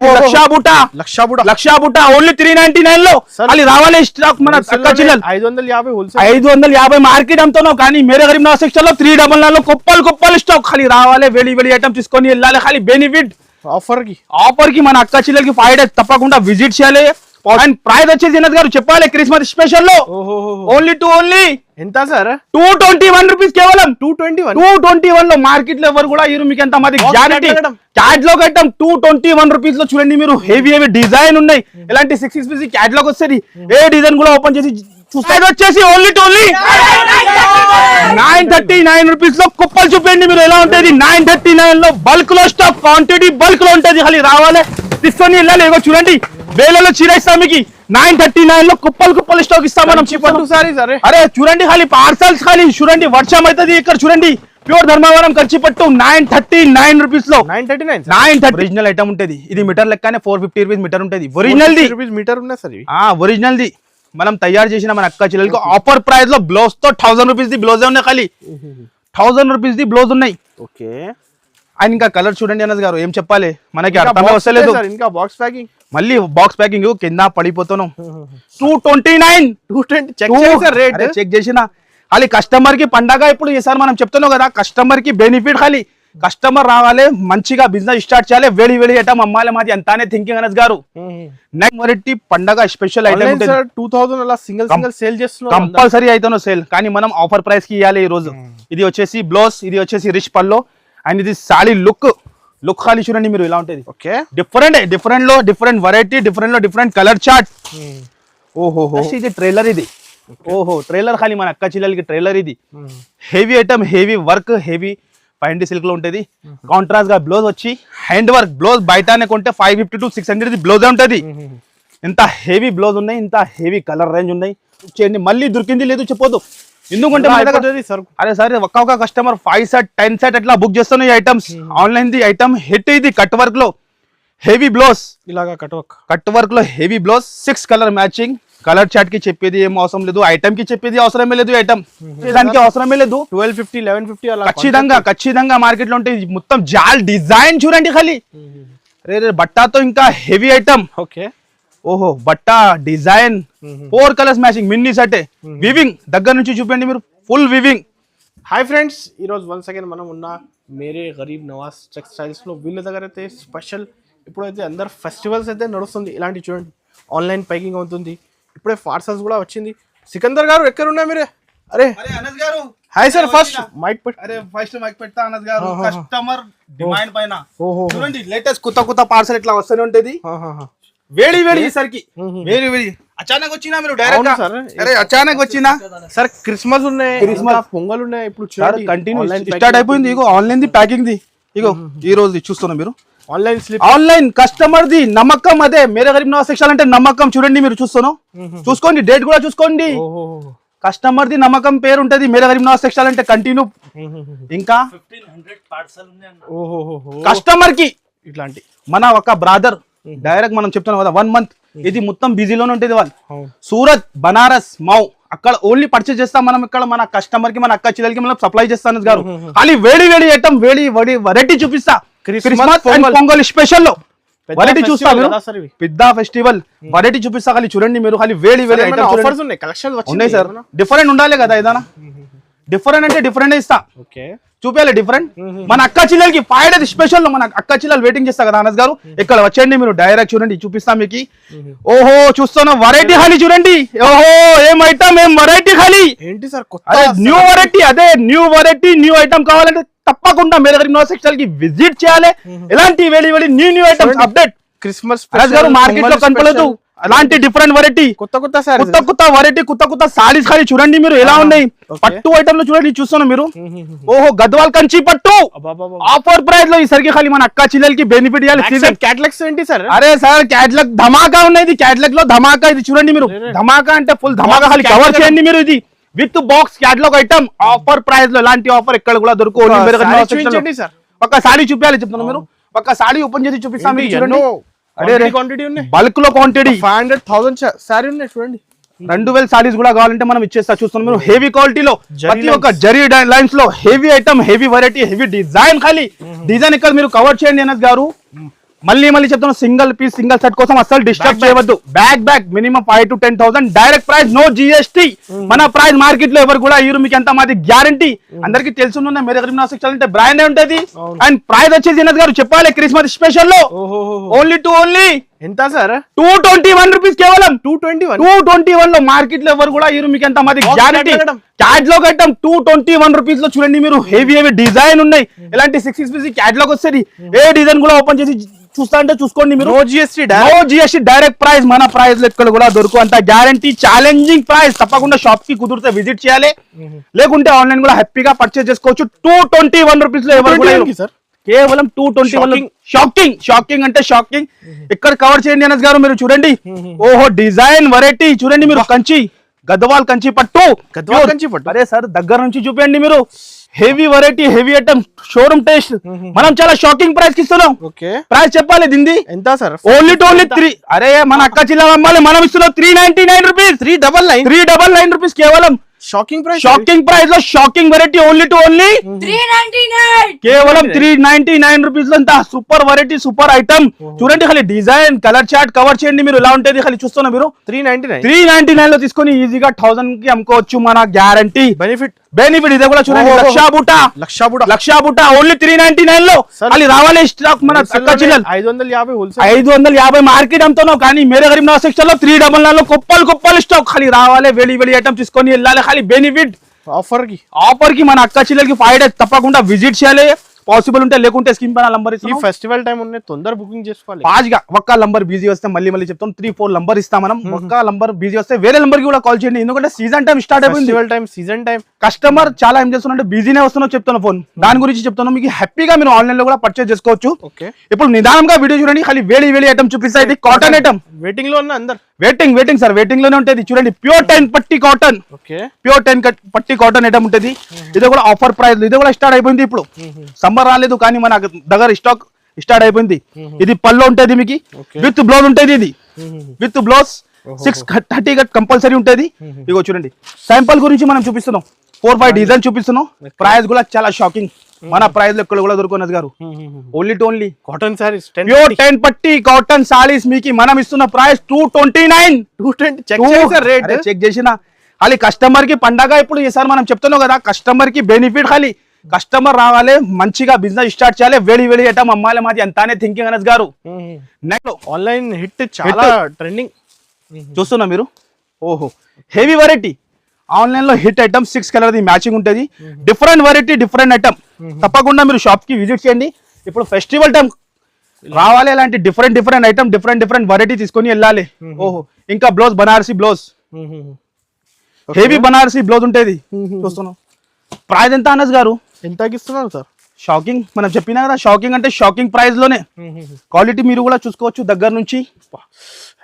లక్షా బుట్ట ఓన్లీ 399 లో అది రావాలి స్టాక్ మన అక్క చిల్లలు 550 మార్కెట్ అమ్ముతున్నావు కానీ మేరే గరీబ్ నవాజ్ సెక్షన్ లో 399 లో కుప్పలు స్టాక్ ఖాళీ రావాలి వేడి ఐటమ్ తీసుకొని వెళ్ళాలి ఖాళీ బెనిఫిట్ ఆఫర్ కి మన అక్క చిల్లలకి 5 days తప్పకుండా విజిట్ చేయాలి అండ్ ప్రైస్ వచ్చేసి వినోద్ గారు చెప్పాలి క్రిస్మస్ స్పెషల్ లో ఓన్లీ ఎంత సార్ 221 రూపీస్ కేవలం 221 లో మార్కెట్ లో ఎవరు కూడా ఇరు మీకు ఎంత మాది గ్యారెంటీ క్యాటలాగ్ ఐటమ్ 221 రూపీస్ లో చూడండి మీరు హెవీ డిజైన్ ఉన్నాయి ఇలాంటి 6 పీస్ క్యాటలాగ్ వస్తుంది ఏ డిజైన్ కూడా ఓపెన్ చేసి చూస్తే వచ్చేసి ఓన్లీ 939 రూపీస్ లో కుప్పలు చూపండి మీరు ఎలా ఉంటుంది 939 లో బల్క్ లో స్టాక్ క్వాంటిటీ బల్క్ లో ఉంటుంది ఖాళీ రావాలి తీసుకొని వెళ్ళాలి ఇగో చూడండి వేలలో చీర ఇస్తాం మీకు 939 లో కుప్పలు స్టాక్ ఇస్తాం మనం అరే చూడండి ఖాళీ పార్సల్స్ ఖాళీ చూడండి వర్షం అవుతుంది ఇక్కడ చూడండి ప్యూర్ ధర్మవరం కంచిపట్టు 939 రూపీస్ లో 930 ఒరిజినల్ ఐటమ్ ఉంటుంది ఇది మీటర్ లెక్కనే 450 రూపీస్ మీటర్ ఉంటుంది ఒరిజినల్ ది మీటర్ ఉన్నా సార్ ఒరిజినల్ ది మనం తయారు చేసిన మన అక్క చెల్లెలకు ఆఫర్ ప్రైస్ లో బ్లౌజ్ తో 1000 రూపీస్ ది బ్లౌజ్ ఉన్నాయి ఖాళీ 1000 రూపీస్ ది బ్లౌజ్ ఉన్నాయి ఓకే అండ్ ఇంకా కలర్ చూడండి అన్నది గారు ఏం చెప్పాలి మనకి అర్థం వస్తలేదు ఇంకా బాక్స్ ప్యాకింగ్ మళ్ళీ బాక్స్ ప్యాకింగ్ కింద పడిపోతున్నాం 229 చెక్ చేసిన ఖాళీ కస్టమర్ కి పండగ ఇప్పుడు ఈసారి మనం చెప్తున్నాం కదా కస్టమర్ కి బెనిఫిట్ ఖాళీ కస్టమర్ రావాలి మంచిగా బిజినెస్ స్టార్ట్ చేయాలి వేడి ఐటమ్ అమ్మాలి మాది అంతానే థింకింగ్ అనస్ గారు నెక్స్ట్ వెరైటీ పండగ స్పెషల్ ఐటమ్ 2000 అలా సింగిల్ సేల్ చేస్తున్నాం కంపల్సరీ అయితేనో సేల్ కానీ మనం ఆఫర్ ప్రైస్ కి ఇవ్వాలి ఈ రోజు ఇది వచ్చేసి బ్లౌజ్ ఇది వచ్చేసి రిచ్ పల్లో అండ్ ఇది సారీ లుక్ ఖాళీ చూడండి మీరు ఇలా ఉంటుంది ఓకే డిఫరెంట్ లో డిఫరెంట్ వెరైటీ డిఫరెంట్ లో డిఫరెంట్ కలర్ చార్ట్ ఓహో ఇది ట్రైలర్ ఇది ఓహో ట్రైలర్ ఖాళీ మన అక్క చిల్లలకి ట్రైలర్ ఇది heavy item heavy work heavy పైండి సిల్క్ లో ఉంటుంది కాంట్రాస్ట్ గా బ్లౌజ్ వచ్చి హ్యాండ్ వర్క్ బ్లౌజ్ బయటనే కొంటే 550 to 600 బ్లౌజ్ ఉంటుంది ఇంత హెవీ బ్లౌజ్ ఉన్నాయి ఇంత హెవీ కలర్ రేంజ్ ఉన్నాయి చేయండి మళ్ళీ దొరికింది లేదు చెప్పొద్దు ఎందుకంటే అరే సరే ఒక్క కస్టమర్ 5 సెట్ 10 సెట్ అట్లా బుక్ చేస్తున్నాయి items online the item hit ఇది కట్ వర్క్ లో హెవీ బ్లౌజ్ ఇలాగా కట్ వర్క్ లో heavy blouse 6 colour matching colour chart కి చెప్పేది ఏం అవసరం లేదు ఐటమ్ కి చెప్పేది అవసరమే లేదు ఐటమ్ దానికి అవసరమే లేదు 1250 1150 అలా ఖచ్చితంగా మార్కెట్ లో ఉంటే మొత్తం జాల్ డిజైన్ చూడండి ఖాళీ రే బట్టాతో ఇంకా హెవీ ఐటమ్ ఓకే ఓహో బట్టా design 4 colours matching mini set weaving దగ్గర నుంచి చూపండి మీరు ఫుల్ వివింగ్ హాయ్ ఫ్రెండ్స్ ఈ రోజు వన్స్ అగైన్ మనం ఉన్న మేరే గరీబ్ నవాజ్ టెక్స్టైల్స్ లో వీళ్ళ దగ్గర అయితే స్పెషల్ ఇప్పుడైతే అందరు ఫెస్టివల్స్ అయితే నడుస్తుంది ఇలాంటి చూడండి ఆన్లైన్ ప్యాకింగ్ అవుతుంది ఇప్పుడే పార్సల్స్ కూడా వచ్చింది సికందర్ గారు ఎక్కడ ఉన్నా మీరే అరే అనస్ గారు హాయ్ సార్ ఫస్ట్ మైక్ పెడతా అనస్ గారు కస్టమర్ డిమాండ్ పైన చూడండి లేటెస్ట్ కొత్త పార్సల్ ఇట్లా వస్తూనే ఉంటది వేడి ఈసారికి వేడి అచానక్ వచ్చినా మీరు డైరెక్ట్ అరే అచానక్ వచ్చినా సార్ క్రిస్మస్ ఉన్నాయి పొంగల్ ఉన్నాయి ఇప్పుడు చూడండి కంటిన్యూ స్టార్ట్ అయిపోయింది ఇగో ఆన్లైన్ ది ప్యాకింగ్ ది ఇగో ఈ రోజు చూస్తున్నా మీరు ఆన్లైన్ కస్టమర్ ది నమ్మకం అదే మేరే గరీబ్ నవాజ్ సెక్షన్ అంటే నమ్మకం చూడండి మీరు చూసుకోండి డేట్ కూడా చూసుకోండి కస్టమర్ ది నమ్మకం పేరు ఉంటది మేరే గరీబ్ నవాజ్ సెక్షన్ అంటే కంటిన్యూ ఇంకా 1500 పార్సల్ కస్టమర్ కి ఇట్లాంటి మన ఒక బ్రదర్ డైరెక్ట్ మనం చెప్తున్నాం కదా 1 month ఇది మొత్తం బిజీలోనే ఉంటుంది వాళ్ళు సూరత్ బనారస్ మౌ అక్కడ ఓన్లీ పర్చేస్ చేస్తాం మనం ఇక్కడ మన కస్టమర్ కి మన అక్క చెల్లెలకి మనం సప్లై చేస్తాను గారు ఖాళీ వేడి ఐటమ్ వేడి వెరైటీ చూపిస్తా క్రిస్మస్ అండ్ పొంగల్ స్పెషల్ లో వెరైటీ చూస్తా మీరు పెద్ద ఫెస్టివల్ వెరైటీ చూపిస్తా ఖాళీ చూడండి మీరు ఖాళీ వేడి ఆఫర్స్ ఉన్నాయి కలెక్షన్ ఉన్నాయి సార్ డిఫరెంట్ ఉండాలి కదా ఏదైనా డిఫరెంట్ అంటే డిఫరెంట్ ఇస్తా ఓకే చూపించాలి డిఫరెంట్ మన అక్క చిల్లలకి 5 days స్పెషల్ మన అక్క చిల్లలు వెయిటింగ్ చేస్తా కదా అనస్ గారు ఇక్కడ వచ్చేయండి మీరు డైరెక్ట్ చూడండి చూపిస్తా మీకు ఓహో చూస్తున్నా వెరైటీ ఖాళీ చూడండి ఓహో ఏం ఐటమ్ ఏం వెరైటీ ఖాళీ ఏంటి సార్ న్యూ వెరైటీ అదే న్యూ వెరైటీ న్యూ ఐటమ్ కావాలంటే తప్పకుండా మేరే గరీబ్ నవాజ్ సెక్షన్ కి విజిట్ చేయాలి ఎలాంటి వేడి new items update Christmas Anas గారు మార్కెట్ లో కనపడలేదు అలాంటి డిఫరెంట్ వెరైటీ కొత్త వెరైటీ కొత్త సారీస్ ఖాళీ చూడండి మీరు ఎలా ఉన్నాయి పట్టు ఐటమ్ లో చూడండి చూస్తున్నా మీరు ఓహో గద్వాల్ కంచి పట్టు ఆఫర్ ప్రైస్ లో ఈసరికి ఖాళీ మన అక్క చిల్లలకి బెనిఫిట్ ఇవ్వాలి క్యాటలాగ్స్ ఏంటి సార్ అరే సార్ క్యాటలాగ్ ధమాకా ఉన్నది క్యాటలాగ్ లో ధమాకా ఇది చూడండి మీరు ధమాకా అంటే ఫుల్ ధమాకా ఖాళీ కవర్ చేయండి మీరు ఇది with box catalogue item offer price లో ఎలాంటి ఆఫర్ ఎక్కడ కూడా దొరుకు ఒక సారీ చూపించాలి చెప్తున్నా మీరు ఒక సారీ ఓపెన్ చేసి చూపిస్తాం మీకు చూడండి బల్క్ లో క్వాంటిటీ 500,000 సారీ ఉన్నాయి చూడండి 2000 సారీస్ కూడా కావాలంటే మనం ఇచ్చేస్తా చూస్తున్నాం మీరు హెవీ క్వాలిటీలో ప్రతి ఒక్క జరీ లైన్స్ లో heavy item heavy variety heavy design ఖాళీ డిజైన్ ఇక్కడ మీరు కవర్ చేయండి అనస్ గారు మళ్ళీ చెప్తాను, సింగిల్ పీస్ సింగిల్ సెట్ కోసం అసలు డిస్టర్బ్ చేయవద్దు. Bag minimum 5 to 10,000 direct price, no GST. మన ప్రైస్ మార్కెట్ లో ఎవరు కూడా ఇరు మీకు ఎంత మాది గ్యారంటీ. అందరికి తెలుసున్న మేరే గరీబ్ నవాజ్ టెక్స్టైల్స్ అంటే బ్రాండ్ ఉంటది. అండ్ ప్రైస్ వచ్చేసి వినోద్ గారు చెప్పాలి, క్రిస్మస్ స్పెషల్ లో ఓన్లీ ఎంత సార్? 221 రూపీస్ కేవలం. 221 లో మార్కెట్ లో ఎవరు కూడా ఇరు మీకు ఎంత మాది గ్యారంటీ. క్యాట్లాగ్ ఐటమ్ 221 రూపీస్ లో చూడండి మీరు. హెవీ డిజైన్ ఉన్నాయి. ఇలాంటి 6 పీస్ క్యాట్లాగ్ వస్తుంది. ఏ డిజైన్ కూడా ఓపెన్ చేసి చూస్తా అంటే చూసుకోండి మీరు. No GST direct price. మన ప్రైస్ లెక్కలు కూడా దొరుకు అంత గ్యారంటీ. Challenging price. తప్పకుండా షాప్ కి కుదిరితే విజిట్ చేయాలి, లేకుంటే ఆన్లైన్ కూడా హ్యాపీగా పర్చేస్ చేసుకోవచ్చు. 221 రూపీస్ లో ఎవరు కూడా కేవలం 221. షాకింగ్ అంటే షాకింగ్. ఇక్కడ కవర్ చేయండి అనస్ గారు మీరు చూడండి. ఓహో డిజైన్ వెరైటీ చూడండి మీరు. గద్వాల్ కంచి పట్టు. అరే సార్ దగ్గర నుంచి చూపండి మీరు. Heavy variety, heavy item, showroom taste. మనం చాలా షాకింగ్ ప్రైస్ కి ఇస్తున్నాం. ప్రైస్ చెప్పాలి దీన్ని ఎంత సార్? ఓన్లీ 3. అరే మన అక్క చిల్ల అమ్మాలి, మనం ఇస్తున్నాం 399 రూపీస్. 399 రూపీస్ కేవలం. షాకింగ్ ప్రైస్ లో షాకింగ్ వెరైటీ. ఓన్లీ 399 కేవలం. 399 రూపీస్ లో ఇంత సూపర్ వెరైటీ, సూపర్ ఐటమ్ చూడండి. ఖాళీ డిజైన్, కలర్ చార్ట్ కవర్ చేయండి మీరు. ఎలా ఉంటుంది ఖాళీ చూస్తున్నా మీరు. 399 లో తీసుకొని ఈజీగా 1000 కి అమ్ముకోవచ్చు. మన గ్యారంటీ బెనిఫిట్ ఇదే కూడా చూడండి. లక్షా బుట్ట ఓన్లీ 399 లో. ఖాళీ రావాలి స్టాక్. మన అక్క చిల్లలు 550 మార్కెట్ అమ్ముతున్నావు, కానీ మేరే గరీబ్ నవాజ్ టెక్స్టైల్స్ లో 399 లో కుప్పలు స్టాక్. ఖాళీ రావాలి, వెలి ఐటమ్ తీసుకొని వెళ్ళాలి. ఖాళీ బెనిఫిట్ ఆఫర్ కి మన అక్క చిల్లలకి 5 days తప్పకుండా విజిట్ చేయాలి. పాసిబుల్ ఉంటే, లేకుంటే స్కీమ్ పైన నంబర్ ఇస్తాం. ఫెస్టివల్ టైం ఉన్నాయి, తొందర బుకింగ్ చేసుకోవాలి. ఫాస్ట్ గా ఒక్క నంబర్ బిజీ వస్తే మళ్ళీ చెప్తాం 3-4 నంబర్ ఇస్తాం మనం. ఒక్క నంబర్ బిజీ వస్తే వేరే నంబర్ కి కూడా కాల్ చేయండి. ఎందుకంటే సీజన్ టైం స్టార్ట్ అయిపోయింది. సీజన్ టైం కస్టమర్ చాలా ఏం చేస్తున్నా బిజీనే వస్తున్నా చెప్తున్నా. ఫోన్ దాని గురించి చెప్తున్నా. మీకు హ్యాపీగా మీరు ఆన్లైన్ లో కూడా పర్చేస్ చేసుకోవచ్చు. ఇప్పుడు నిదానంగా వీడియో చూడండి. ఖాళీ వేలి ఐటమ్ చూపిస్తాయి. ఇది కాటన్ ఐటమ్. వెయిటింగ్ లో ఉన్న అందరు వెయిటింగ్ సార్. వెయిటింగ్ లోనే ఉంటుంది చూడండి. ప్యూర్ 10 పట్టి కాటన్. ప్యూర్ 10 పట్టి కాటన్ ఐటమ్ ఉంటుంది. ఇది కూడా ఆఫర్ ప్రైస్. ఇది కూడా స్టార్ట్ అయిపోయింది. ఇప్పుడు సమ్మర్ రాలేదు, కానీ మన దగ్గర స్టాక్ స్టార్ట్ అయిపోయింది. ఇది పల్లో ఉంటుంది మీకు. విత్ బ్లౌజ్ ఉంటుంది. ఇది విత్ బ్లౌజ్ 630 కంపల్సరీ ఉంటుంది. ఇగో చూడండి. శాంపుల్ గురించి మనం చూపిస్తున్నాం. 4-5 డిజైన్ చూపిస్తున్నాం. ప్రైస్ కూడా చాలా షాకింగ్. మన ప్రైస్ లో ఎక్కడ కూడా దొరుకున్నది గారు. ఓన్లీ కాటన్ సారీస్, ప్యూర్ 10 పట్టి కాటన్ సారీస్ మీకు మనం ఇస్తున్న ప్రైస్ 229. చెక్ చేసిన ఖాళీ కస్టమర్ కి పండగ. ఇప్పుడు ఈసారి మనం చెప్తున్నాం కదా, కస్టమర్ కి బెనిఫిట్. ఖాళీ కస్టమర్ రావాలి, మంచిగా బిజినెస్ స్టార్ట్ చేయాలి, వేడి ఐటమ్ అమ్మాలి. మాది అంతానే థింకింగ్ అనస్ గారు. నెక్స్ట్ ఆన్లైన్ హిట్ చాలా ట్రెండింగ్ చూస్తున్నా మీరు. ఓహో హెవీ వెరైటీ ఆన్లైన్ లో హిట్ ఐటమ్. 6 కలర్ మ్యాచింగ్ ఉంటుంది. Different variety, different item. తప్పకుండా మీరు షాప్ కి విజిట్ చేయండి. ఇప్పుడు ఫెస్టివల్ టైం రావాలి. అలాంటి డిఫరెంట్ ఐటమ్, డిఫరెంట్ వెరైటీ తీసుకొని వెళ్ళాలి. ఓహో ఇంకా blouse, Banarasi blouse, heavy Banarasi blouse ఉంటుంది. చూస్తున్నాం. ప్రైస్ ఎంత అనస్ గారు? ఎంతకి ఇస్తున్నారు సార్? షాకింగ్. మనం చెప్పినా కదా, షాకింగ్ అంటే షాకింగ్ ప్రైస్ లోనే. క్వాలిటీ మీరు కూడా చూసుకోవచ్చు దగ్గర నుంచి.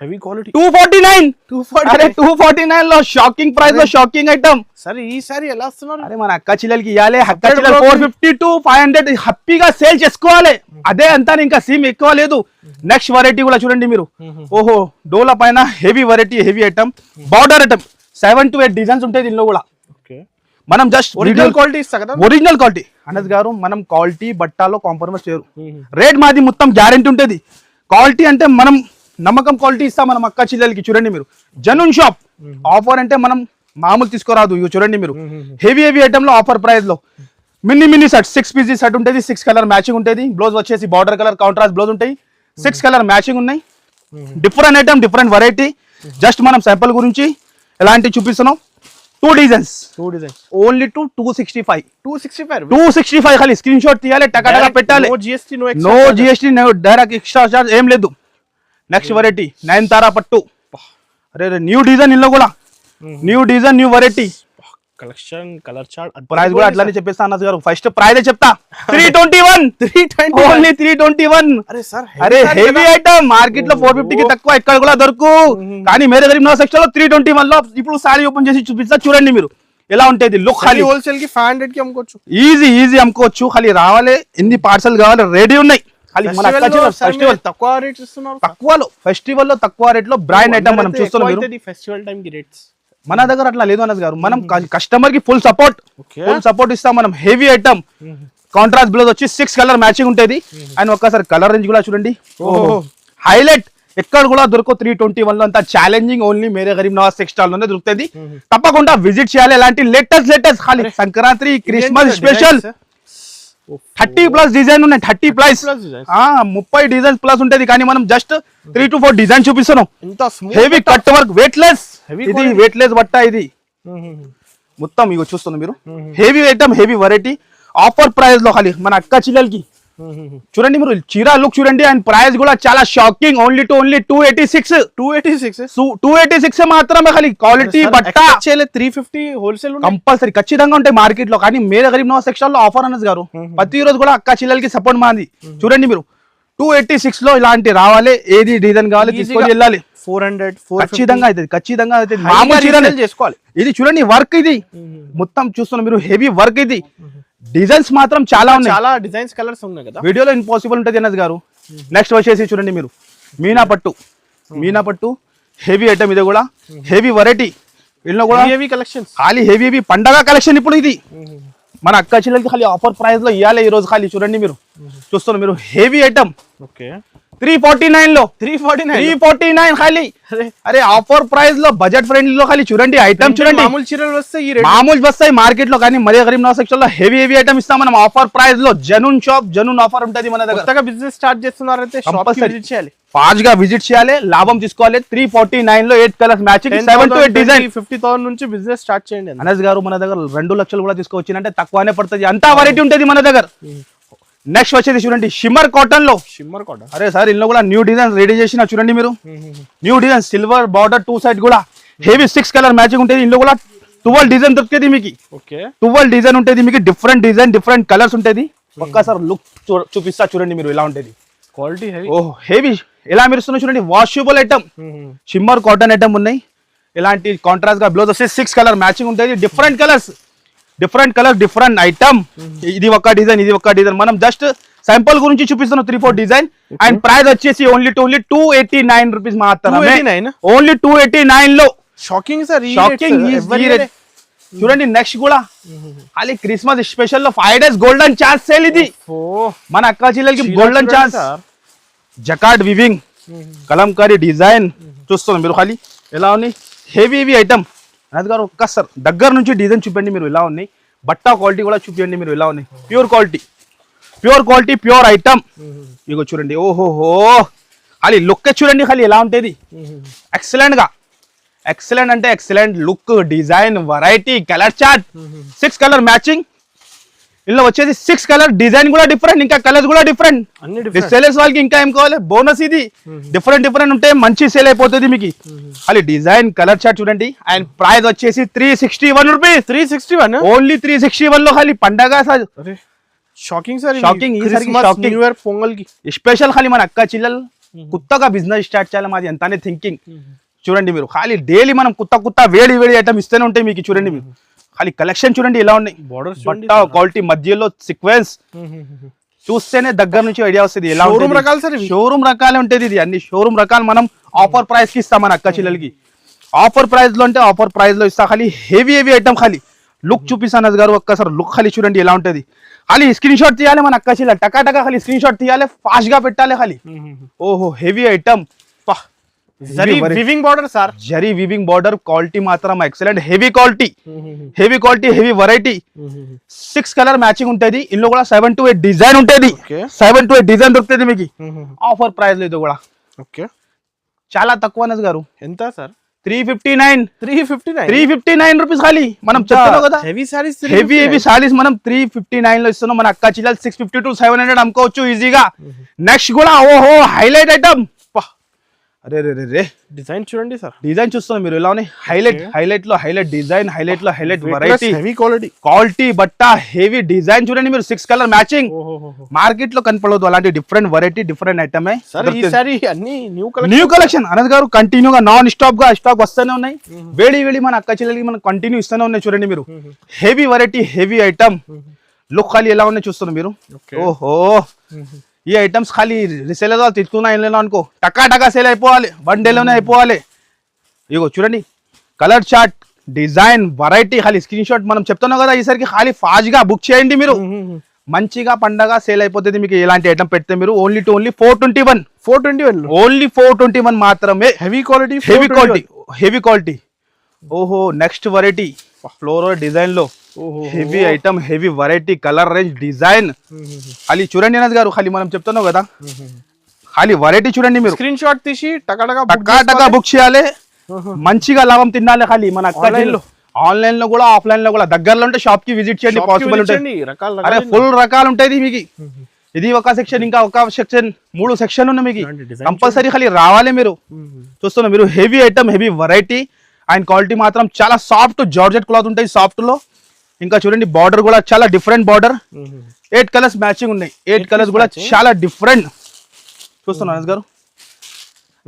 Heavy quality. 249 లో షాకింగ్ ప్రైస్ లో షాకింగ్ ఐటమ్. సరే ఈ సారీ ఎలా ఇస్తున్నారు? అరే మన అక్క చిల్లలకి ఇవ్వాలి. అక్క చిల్లలు 450 to 500 హ్యాపీగా సేల్ చేసుకోవాలి. అదే అంతా, ఇంకా సీమ్ ఎక్కువ లేదు. నెక్స్ట్ వెరైటీ కూడా చూడండి మీరు. ఓహో డోలా పైన heavy variety, heavy item, border item. 7 to 8 designs ఉంటాయి దీనిలో కూడా. మనం జస్ట్ ఒరిజినల్ క్వాలిటీ ఇస్తా కదా. ఒరిజినల్ క్వాలిటీ అనస్ గారు. మనం క్వాలిటీ బట్టాలో కాంప్రమైజ్ చేయరు. రేట్ మాది మొత్తం గ్యారెంటీ ఉంటుంది. క్వాలిటీ అంటే మనం నమ్మకం క్వాలిటీ ఇస్తాం మనం అక్క చిల్లలకి. చూడండి మీరు. జనూన్ షాప్. ఆఫర్ అంటే మనం మామూలు తీసుకోరాదు. ఇవి చూడండి మీరు. హెవీ ఐటమ్ లో ఆఫర్ ప్రైస్ లో మినీ సెట్ 6 పీస్ సెట్ ఉంటుంది. 6 కలర్ మ్యాచింగ్ ఉంటుంది. బ్లౌజ్ వచ్చేసి బార్డర్ కలర్ కాంట్రాస్ట్ బ్లౌజ్ ఉంటాయి. 6 కలర్ మ్యాచింగ్ ఉన్నాయి. Different item, different variety. Just మనం శాంపుల్ గురించి ఎలాంటి చూపిస్తున్నాం. 2 డిజైన్స్ ఓన్లీ 265 ఖాళీ స్క్రీన్ షాట్ తీయాలి, టకా పెట్టాలి. No GST, direct extra charge ఏం లేదు. నెక్స్ట్ వెరైటీ నయనతారా పట్టు. అరే న్యూ డిజైన్ ఇల్లు కూడా. New design, new variety. Collection, colour chart, price కూడా అట్లానే చెప్పేస్తా అన్నది గారు. ఫస్ట్ ప్రైస్ చెప్తా. 321 ఓన్లీ 321. అరే హెవీ ఐటమ్. మార్కెట్ లో 450 కి తక్కువ ఎక్కడ కూడా దొరుకు, కానీ మేరే గరీబ్ నవాజ్ టెక్స్టైల్స్ లో 321 లో ఇప్పుడు సారీ ఓపెన్ చేసి చూపిస్తా. చూడండి మీరు ఎలా ఉంటుంది లుక్. ఖాళీ హోల్సేల్ కి 500 కి అమ్ముకోవచ్చు. ఈజీ అమ్ముకోవచ్చు. ఖాళీ రావాలి. ఎన్ని పార్సల్ కావాలి రెడీ ఉన్నాయి. తక్కువ రేట్ ఇస్తున్నారు. ఫెస్టివల్ లో తక్కువ రేట్ లో బ్రాండ్ ఐటమ్ మనం చూస్తున్నాం. ఫెస్టివల్ టైం కి రేట్స్ మన దగ్గర అట్లా లేదు అనస్ గారు. మనం కస్టమర్ కి ఫుల్ సపోర్ట్ ఇస్తాం మనం. హెవీ ఐటమ్, కాంట్రాస్ట్ బ్లౌజ్ వచ్చి 6 కలర్ మ్యాచింగ్ ఉంటుంది. అండ్ ఒక్కసారి కలర్ రేంజ్ కూడా చూడండి, హైలైట్. ఎక్కడ కూడా దొరకవు 321 లో. అంత ఛాలెంజింగ్ ఓన్లీ మేరే గరీబ్ నవాజ్ టెక్స్టైల్ లోనే దొరుకుతుంది. తప్పకుండా విజిట్ చేయాలి. ఇలాంటి లేటెస్ట్ ఖాళీ సంక్రాంతి క్రిస్మస్ స్పెషల్ 30+ డిజైన్ ఉన్నాయి. 30+, 30 డిజైన్స్ ప్లస్ ఉంటుంది. కానీ మనం జస్ట్ 3 to 4 డిజైన్ చూపిస్తున్నాం. Heavy cut work, weightless. ఇది వెయిట్లెస్ బట్ట. ఇది మొత్తం ఇగో చూస్తున్నాం మీరు. Heavy item, heavy variety, offer price లో ఖాళీ మన అక్క చెల్లెలకి. చూడండి మీరు చీర లుక్ చూడండి. అండ్ ప్రైస్ కూడా చాలా షాకింగ్. ఓన్లీ 286 మాత్రమే ఖాళీ. క్వాలిటీ బట్ట 350 హోల్సేల్ కంపల్సరీ ఖచ్చితంగా ఉంటాయి మార్కెట్ లో. కానీ మేరే గరీబ్ నవాజ్ సెక్షన్ లో ఆఫర్ అన్నది గారు ప్రతి రోజు కూడా అక్క చెల్లెలకి సపోర్ట్ మాది. చూడండి మీరు 286 లో ఇలాంటి రావాలి. ఏది డిజైన్ కావాలి తీసుకొని వెళ్ళాలి. 400 ఖచ్చితంగా అవుతుంది, ఖచ్చితంగా అవుతుంది. మామూలు చీర చేసుకోవాలి. ఇది చూడండి వర్క్. ఇది మొత్తం చూస్తున్నా మీరు, హెవీ వర్క్. ఇది డిజైన్స్ మాత్రం చాలా ఉన్నాయి, చాలా డిజైన్స్ కలర్స్ ఉన్నాయి కదా. వీడియోలో ఇంపాసిబుల్ ఉంటుంది అన్నది గారు. నెక్స్ట్ వచ్చేసి చూడండి మీరు మీనా పట్టు హెవీ ఐటమ్. ఇది కూడా హెవీ వెరైటీ. ఇందులో కూడా హెవీ కలెక్షన్స్, ఖాళీ హెవీ పండగ కలెక్షన్. ఇప్పుడు ఇది మన అక్క చెల్లెలకి ఖాళీ ఆఫర్ ప్రైస్ లో ఇవ్వాలి ఈ రోజు. ఖాళీ చూడండి మీరు, చూస్తున్నారు మీరు హెవీ ఐటమ్. ఓకే 349 లో 349 ఖాళీ. అరే ఆఫర్ ప్రైస్ లో బడ్జెట్ ఫ్రెండ్లీ లో ఖాళీ చూడండి ఐటమ్ చూడండి. మామూలు చీరలు వస్తాయి, మామూలు వస్తాయి మార్కెట్ లో. కానీ మరీ గరీబ్ నవాజ్ సెక్షన్ లో హెవీ ఐటమ్ ఇస్తాం మనం ఆఫర్ ప్రైస్ లో. జనూన్ షాప్, జనూన్ ఆఫర్ ఉంటుంది మన దగ్గర. కొత్తగా బిజినెస్ స్టార్ట్ చేస్తున్నారంటే షాప్ విజిట్ చేయాలి, ఫాస్ట్ గా విజిట్ చేయాలి, లాభం తీసుకోవాలి. 349 లో 8 కలర్స్ మ్యాచింగ్, 7 to 8 డిజైన్. 50,000 నుంచి బిజినెస్ స్టార్ట్ చేయండి. అనస్ గారు మన దగ్గర 2 లక్షలు కూడా తీసుకోవచ్చిందంటే తక్కువనే పడుతుంది. అంతా వెరైటీ ఉంటుంది మన దగ్గర. నెక్స్ట్ వచ్చేది చూడండి షిమ్మర్ కాటన్ లో. అరే సార్ ఇందులో కూడా న్యూ డిజైన్ రెడీ చేసిన చూడండి మీరు. New design silver border 2 side కూడా హెవీ 6 కలర్ మ్యాచింగ్ ఉంటుంది. ఇందులో కూడా 12 డిజైన్ దొరుకుతుంది మీకు. 12 డిజైన్ ఉంటుంది మీకు. డిఫరెంట్ డిజైన్, డిఫరెంట్ కలర్స్ ఉంటుంది. ఒక్కసారి లుక్ చూపిస్తా చూడండి మీరు ఎలా ఉంటుంది. క్వాలిటీ ఓహ్ హెవీ ఎలా మెరుస్తున్నా చూడండి. Washable item, shimmer cotton item ఉన్నాయి. ఇలాంటి కాంట్రాస్ట్ గా బ్లౌజ్ వస్తే 6 కలర్ మ్యాచింగ్ ఉంటుంది. Different colours, different item. ఇది ఒక డిజైన్, ఇది ఒక డిజైన్. మనం జస్ట్ శాంపుల్ గురించి చూపిస్తున్నాం 3-4 డిజైన్. అండ్ ప్రైస్ వచ్చేసి ఓన్లీ 289 రూపీస్ మాత్రమే. ఓన్లీ 289 లో. Shocking sir, shocking. చూడండి నెక్స్ట్ కూడా ఖాళీ క్రిస్మస్ స్పెషల్ లో 5 days గోల్డెన్ ఛాన్స్ సేల్. ఇది మన అక్క చెల్లెలకి golden chance. Jacquard weaving, Kalamkari design చూస్తున్నాం మీరు. ఖాళీ ఎలా ఉన్నాయి హెవీ ఐటమ్. అన్నది గారు ఒక్కసారి దగ్గర నుంచి డిజైన్ చూపండి మీరు ఎలా ఉన్నాయి. బట్ట క్వాలిటీ కూడా చూపించండి మీరు ఎలా ఉన్నాయి. Pure quality, pure item. ఇగో చూడండి. ఓహోహో ఖాళీ లుక్ చూడండి ఖాళీ ఎలా ఉంటుంది. ఎక్సలెంట్ అంటే excellent look, design, variety, colour chart, 6 colour matching. ఇందులో వచ్చేసి 6 కలర్ డిజైన్ కూడా డిఫరెంట్, ఇంకా కలర్స్ కూడా డిఫరెంట్. సేలర్స్ వాళ్ళకి ఇంకా ఏం కావాలి బోనస్. ఇది డిఫరెంట్ ఉంటే మంచి సేల్ అయిపోతుంది మీకు. అది డిజైన్, కలర్ చార్ట్ చూడండి. అండ్ ప్రైస్ వచ్చేసి 361 రూపీస్. 361 ఓన్లీ 361 లో ఖాళీ పండగ sir. Shocking sir, shocking. New year pongal కి స్పెషల్ ఖాళీ మన అక్క చెల్లెలు కొత్తగా బిజినెస్ స్టార్ట్ చేయాలి మాది ఎంతనే థింకింగ్. చూడండి మీరు ఖాళీ డైలీ మనం కొత్త వేడి ఐటమ్ ఇస్తూనే ఉంటాయి మీకు. చూడండి మీరు ఖాళీ కలెక్షన్ చూడండి ఎలా ఉన్నాయి. బట్ట క్వాలిటీ, మధ్యలో సీక్వెన్స్ చూస్తేనే దగ్గర నుంచి ఐడియా వస్తుంది ఎలా. షోరూమ్ రకాలే ఉంటుంది. ఇది అన్ని షోరూమ్ రకాలు మనం ఆఫర్ ప్రైస్ కి ఇస్తాం మన అక్క చెల్లెలకి. ఆఫర్ ప్రైస్ లో అంటే ఆఫర్ ప్రైస్ లో ఇస్తా. ఖాళీ హెవీ ఐటమ్. ఖాళీ లుక్ చూపిస్తాను గారు ఒక్కసారి. లుక్ ఖాళీ చూడండి ఎలా ఉంటుంది. ఖాళీ స్క్రీన్ షాట్ తీయాలి మన అక్క చెల్లెలు. టకా ఖాళీ స్క్రీన్ షాట్ తీయాలి, ఫాస్ట్ గా పెట్టాలి ఖాళీ. ఓహో heavy item. Zari weaving border sir, zari weaving border. Quality మాత్రం excellent. Heavy quality, heavy variety. 6 colour matching ఉంటుంది. ఇందులో కూడా 7 to 8 డిజైన్ ఉంటుంది. 7 to 8 డిజైన్ దొరుకుతుంది మీకు. ఆఫర్ ప్రైస్ లో ఇది కూడా చాలా తక్కువ అన్నది గారు. ఎంత సార్? 359 రూపీస్ ఖాళీ. మనం చెప్తున్నాం కదా హెవీ సారీస్ మనం 359 లో ఇస్తున్నాం. మన అక్క చెల్లెలు 650 to 700 అమ్ముకోవచ్చు ఈజీగా. నెక్స్ట్ కూడా ఓహో హైలైట్ ఐటమ్. అరే డిజైన్ చూడండి సార్. డిజైన్ చూస్తున్నాం మీరు ఎలా ఉన్నాయి. హైలైట్ లో హైలైట్ డిజైన్, హైలైట్ లో హైలైట్ వెరైటీ, హెవీ క్వాలిటీ బట్ట, హెవీ డిజైన్ చూడండి మీరు. 6 కలర్ మ్యాచింగ్ మార్కెట్ లో కనపడదు అలాంటి different variety, different item. New collection అనద్ గారు కంటిన్యూగా నాన్ స్టాప్ గా స్టాక్ వస్తూనే ఉన్నాయి. వేడి మన అక్క చెల్లెలకి మనం కంటిన్యూ ఇస్తూనే ఉన్నాయి. చూడండి మీరు heavy variety, heavy item. Look ఖాళీ ఎలా ఉన్నాయి చూస్తున్నారు మీరు. ఓహో ఈ ఐటమ్స్ ఖాళీ రిసేలర్ వాళ్ళు తీసుకున్నా ఏం లేదో అనుకో టకా సేల్ అయిపోవాలి, 1 డేలోనే అయిపోవాలి. ఇగో చూడండి కలర్ చార్ట్, డిజైన్, వెరైటీ. ఖాళీ స్క్రీన్ షాట్ మనం చెప్తున్నాం కదా ఈసారికి ఖాళీ ఫాస్ట్ గా బుక్ చేయండి మీరు. మంచిగా పండగ సేల్ అయిపోతుంది మీకు ఇలాంటి ఐటమ్ పెడితే మీరు ఓన్లీ 421 ఓన్లీ 421 మాత్రమే. Heavy quality heavy quality. ఓహో నెక్స్ట్ వెరైటీ ఫ్లోరల్ డిజైన్ లో heavy item, heavy variety, colour range, design. ఖాళీ చూడండి అన్నది గారు, ఖాళీ మనం చెప్తున్నాం కదా, ఖాళీ వెరైటీ చూడండి మీరు. స్క్రీన్ షాట్ తీసి టకా బుక్ చేయాలి, మంచిగా లాభం తినాలి. ఖాళీ మన ఆన్లైన్ లో కూడా ఆఫ్లైన్ లో కూడా దగ్గరలో ఉంటే షాప్ కి విజిట్ చేయండి, పాసిబుల్ ఉంటుంది. అరే ఫుల్ రకాలు ఉంటాయి మీకు. ఇది ఒక సెక్షన్, ఇంకా ఒక సెక్షన్, 3 సెక్షన్ ఉన్నాయి మీకు. కంపల్సరీ ఖాళీ రావాలి మీరు. చూస్తున్నా మీరు heavy item, heavy variety and quality మాత్రం చాలా సాఫ్ట్ జార్జెట్ క్లాత్ ఉంటాయి సాఫ్ట్ లో. ఇంకా చూడండి బార్డర్ కూడా చాలా డిఫరెంట్ బార్డర్, 8 కలర్స్ మ్యాచింగ్ ఉన్నాయి. 8 కలర్స్ కూడా చాలా డిఫరెంట్. చూస్తున్నా గారు.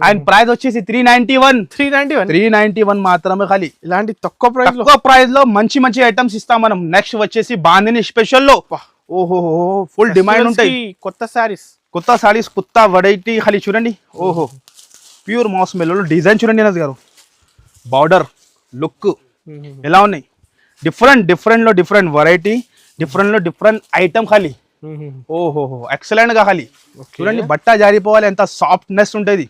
అండ్ ప్రైస్ వచ్చేసి 391 మాత్రమే. ఖాళీ ఇలాంటి తక్కువ ప్రైస్ లో మంచి మంచి ఐటమ్స్ ఇస్తాం మనం. నెక్స్ట్ వచ్చేసి బాందిని స్పెషల్ లో ఓహో ఫుల్ డిమాండ్ ఉంటాయి. కొత్త సారీస్, కొత్త వెరైటీ. ఖాళీ చూడండి. ఓహో ప్యూర్ మాస్ మెల్లో డిజైన్ చూడండి నజ్ గారు. బార్డర్ లుక్ ఎలా ఉన్నాయి, డిఫరెంట్ లో డిఫరెంట్ వెరైటీ, డిఫరెంట్ ఐటమ్. ఖాళీ ఓహో ఎక్సలెంట్ గా. ఖాళీ చూడండి బట్ట జారిపోవాలి, ఎంత సాఫ్ట్నెస్ ఉంటుంది.